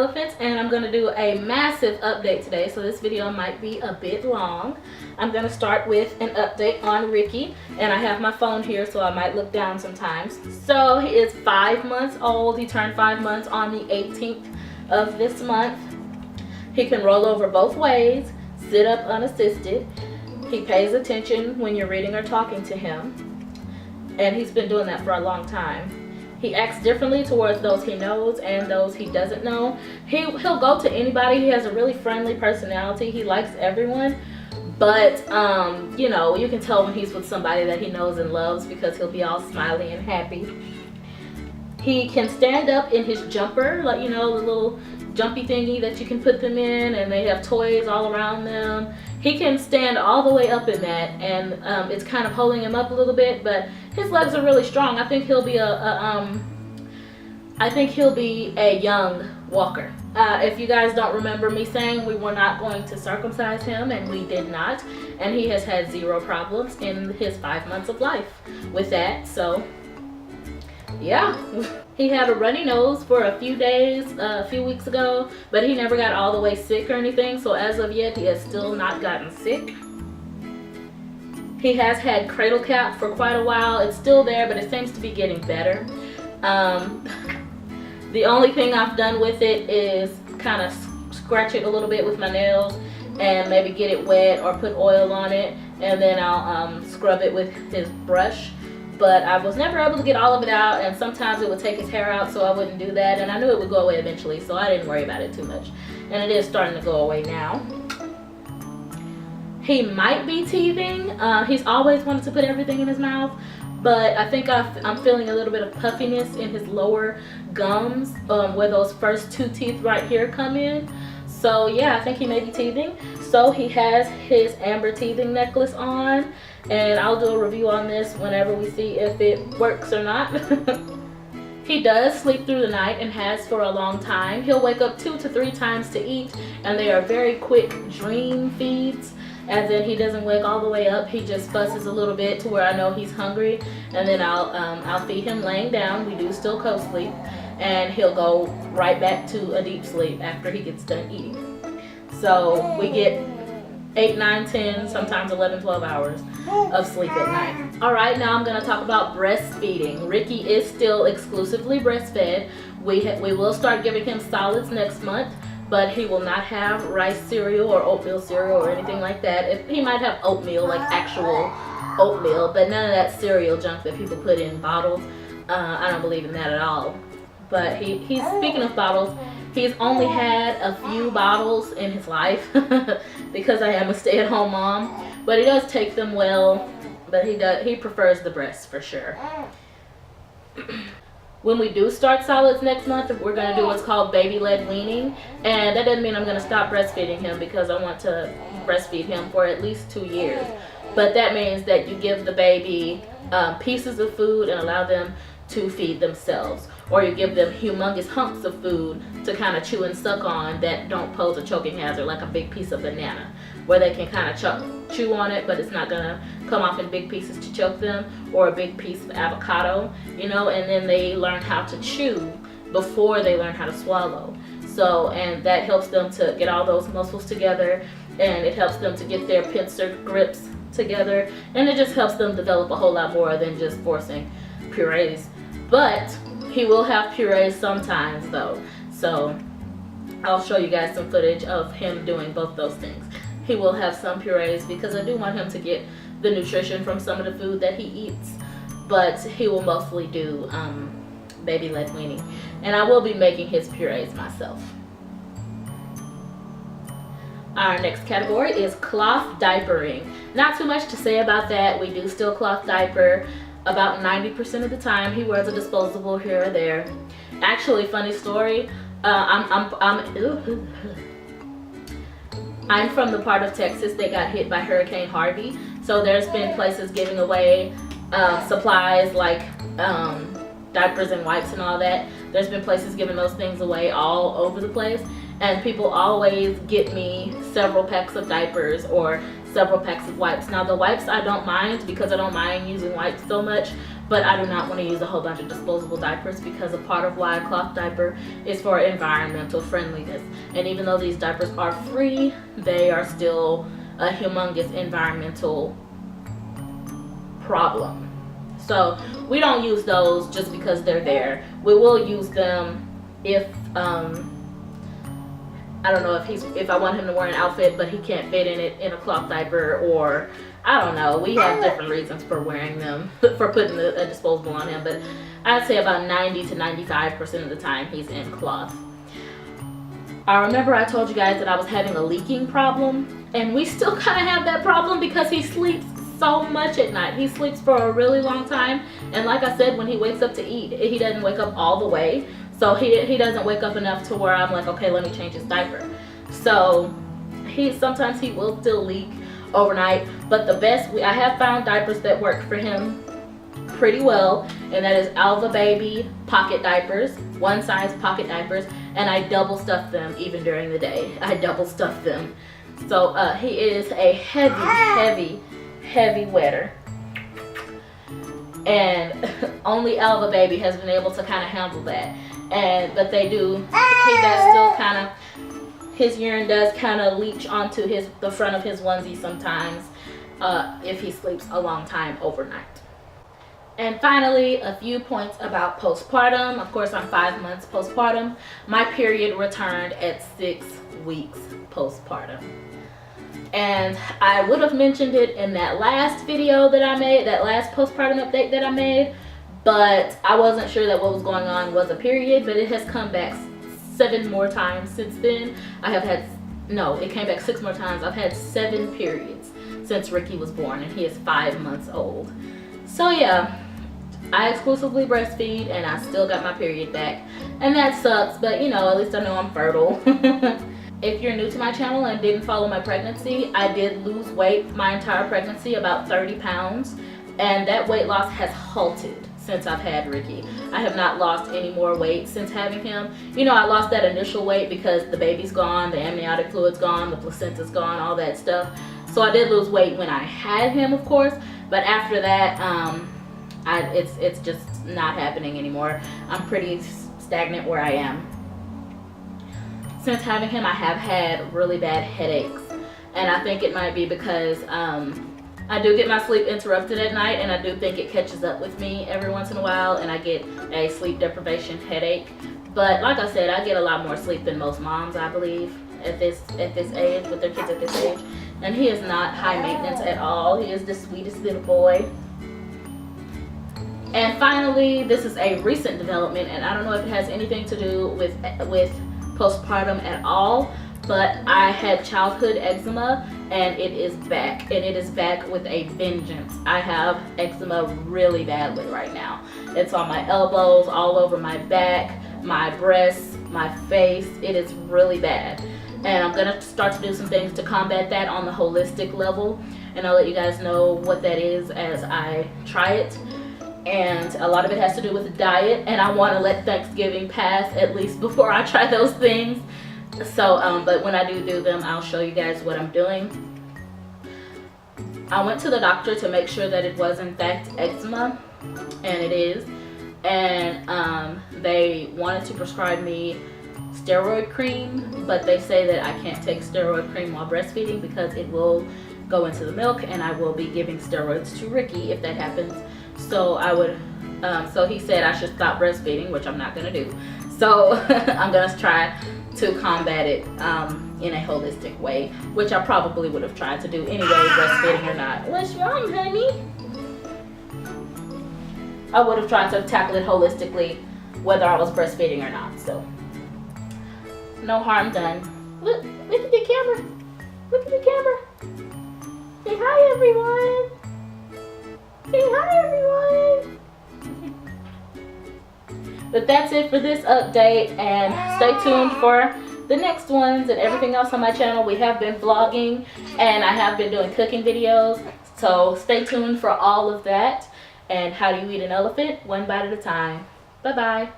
Elephants, and I'm going to do a massive update today, so this video might be a bit long. I'm going to start with an update on Ricky, and I have my phone here so I might look down sometimes. So he is 5 months old. He turned 5 months on the 18th of this month. He can roll over both ways, sit up unassisted. He pays attention when you're reading or talking to him, and he's been doing that for a long time. He acts differently towards those he knows and those he doesn't know. He'll go to anybody. He has a really friendly personality. He likes everyone, but you know, you can tell when he's with somebody that he knows and loves because he'll be all smiley and happy. He can stand up in his jumper, like, you know, the little jumpy thingy that you can put them in, and they have toys all around them. He can stand all the way up in that, and it's kind of holding him up a little bit, but his legs are really strong. I think he'll be a young walker. If you guys don't remember me saying we were not going to circumcise him, and we did not, and he has had 0 problems in his 5 months of life with that. So yeah. He had a runny nose for a few days, a few weeks ago, but he never got all the way sick or anything, so as of yet he has still not gotten sick. He has had Cradle Cap for quite a while. It's still there, but it seems to be getting better. The only thing I've done with it is kind of scratch it a little bit with my nails and maybe get it wet or put oil on it, and then I'll scrub it with his brush. But I was never able to get all of it out, and sometimes it would take his hair out, so I wouldn't do that, and I knew it would go away eventually, so I didn't worry about it too much. And it is starting to go away now. He might be teething. He's always wanted to put everything in his mouth, but I think I'm feeling a little bit of puffiness in his lower gums, where those first 2 teeth right here come in. So yeah, I think he may be teething. So he has his amber teething necklace on, and I'll do a review on this whenever we see if it works or not. He does sleep through the night and has for a long time. He'll wake up 2 to 3 times to eat, and they are very quick dream feeds, as in he doesn't wake all the way up. He just fusses a little bit to where I know he's hungry, and then I'll feed him laying down. We do still co-sleep, and he'll go right back to a deep sleep after he gets done eating. So we get 8, 9, 10, sometimes 11, 12 hours of sleep at night. All right, now I'm going to talk about breastfeeding. Ricky is still exclusively breastfed. We will start giving him solids next month, but he will not have rice cereal or oatmeal cereal or anything like that. He might have oatmeal, like actual oatmeal, but none of that cereal junk that people put in bottles. I don't believe in that at all. But he's speaking of bottles, he's only had a few bottles in his life because I am a stay-at-home mom, but he does take them well, but he prefers the breast for sure. When we do start solids next month, we're going to do what's called baby-led weaning, and that doesn't mean I'm going to stop breastfeeding him, because I want to breastfeed him for at least 2 years. But that means that you give the baby pieces of food and allow them to feed themselves, or you give them humongous hunks of food to kind of chew and suck on that don't pose a choking hazard, like a big piece of banana, where they can kind of chew on it, but it's not gonna come off in big pieces to choke them, or a big piece of avocado, you know, and then they learn how to chew before they learn how to swallow. So, and that helps them to get all those muscles together, and it helps them to get their pincer grips together, and it just helps them develop a whole lot more than just forcing purees. But he will have purees sometimes though, so I'll show you guys some footage of him doing both those things. He will have some purees because I do want him to get the nutrition from some of the food that he eats, but he will mostly do baby-led weaning, and I will be making his purees myself. Our next category is cloth diapering. Not too much to say about that. We do still cloth diaper. About 90% of the time he wears a disposable here or there. Actually, funny story, I'm from the part of Texas that got hit by Hurricane Harvey, so there's been places giving away supplies like diapers and wipes and all that. There's been places giving those things away all over the place, and people always get me several packs of diapers or several packs of wipes. Now the wipes I don't mind, because I don't mind using wipes so much, but I do not want to use a whole bunch of disposable diapers, because a part of why a cloth diaper is for environmental friendliness. And even though these diapers are free, they are still a humongous environmental problem. So we don't use those just because they're there. We will use them if I don't know, if I want him to wear an outfit but he can't fit in it in a cloth diaper, or I don't know, we have different reasons for wearing them, for putting a disposable on him. But I'd say about 90 to 95% of the time he's in cloth. I remember I told you guys that I was having a leaking problem, and we still kind of have that problem because he sleeps so much at night. He sleeps for a really long time, and like I said, when he wakes up to eat, he doesn't wake up all the way. So he doesn't wake up enough to where I'm like, okay, let me change his diaper. So sometimes he will still leak overnight. But the best, I have found diapers that work for him pretty well, and that is Alva Baby pocket diapers, one size pocket diapers, and I double stuff them even during the day. I double stuff them. So he is a heavy wetter. And only Alva Baby has been able to kind of handle that. But they do, he does still kind of, his urine does kind of leach onto the front of his onesie sometimes if he sleeps a long time overnight. And finally, a few points about postpartum. Of course, I'm 5 months postpartum. My period returned at 6 weeks postpartum. And I would have mentioned it in that last video that I made, that last postpartum update that I made, but I wasn't sure that what was going on was a period, but it has come back 7 more times since then. It came back 6 more times. I've had 7 periods since Ricky was born, and he is 5 months old. So yeah, I exclusively breastfeed, and I still got my period back, and that sucks, but you know, at least I know I'm fertile. If you're new to my channel and didn't follow my pregnancy, I did lose weight my entire pregnancy, about 30 pounds, and that weight loss has halted since I've had Ricky. I have not lost any more weight since having him. You know, I lost that initial weight because the baby's gone, the amniotic fluid's gone, the placenta's gone, all that stuff. So I did lose weight when I had him, of course, but after that, it's just not happening anymore. I'm pretty stagnant where I am. Since having him, I have had really bad headaches, and I think it might be because I do get my sleep interrupted at night, and I do think it catches up with me every once in a while, and I get a sleep deprivation headache. But like I said, I get a lot more sleep than most moms, I believe, at this age, with their kids at this age. And he is not high maintenance at all. He is the sweetest little boy. And finally, this is a recent development, and I don't know if it has anything to do with postpartum at all, but I had childhood eczema, and it is back, and it is back with a vengeance. I have eczema really badly right now. It's on my elbows, all over my back, my breasts, my face. It is really bad, and I'm gonna start to do some things to combat that on the holistic level, and I'll let you guys know what that is as I try it. And a lot of it has to do with diet, and I want to let Thanksgiving pass at least before I try those things. So but when I do them, I'll show you guys what I'm doing. I went to the doctor to make sure that it was in fact eczema, and it is. And they wanted to prescribe me steroid cream, but they say that I can't take steroid cream while breastfeeding because it will go into the milk, and I will be giving steroids to Ricky if that happens. So so he said I should stop breastfeeding, which I'm not gonna do. So I'm gonna try to combat it in a holistic way, which I probably would have tried to do anyway, breastfeeding or not. What's wrong, honey? I would have tried to tackle it holistically, whether I was breastfeeding or not. So no harm done. Look at the camera. Look at the camera. Say hi, everyone. Say hi, everyone. But that's it for this update, and stay tuned for the next ones and everything else on my channel. We have been vlogging, and I have been doing cooking videos, so stay tuned for all of that. And how do you eat an elephant? One bite at a time. Bye bye.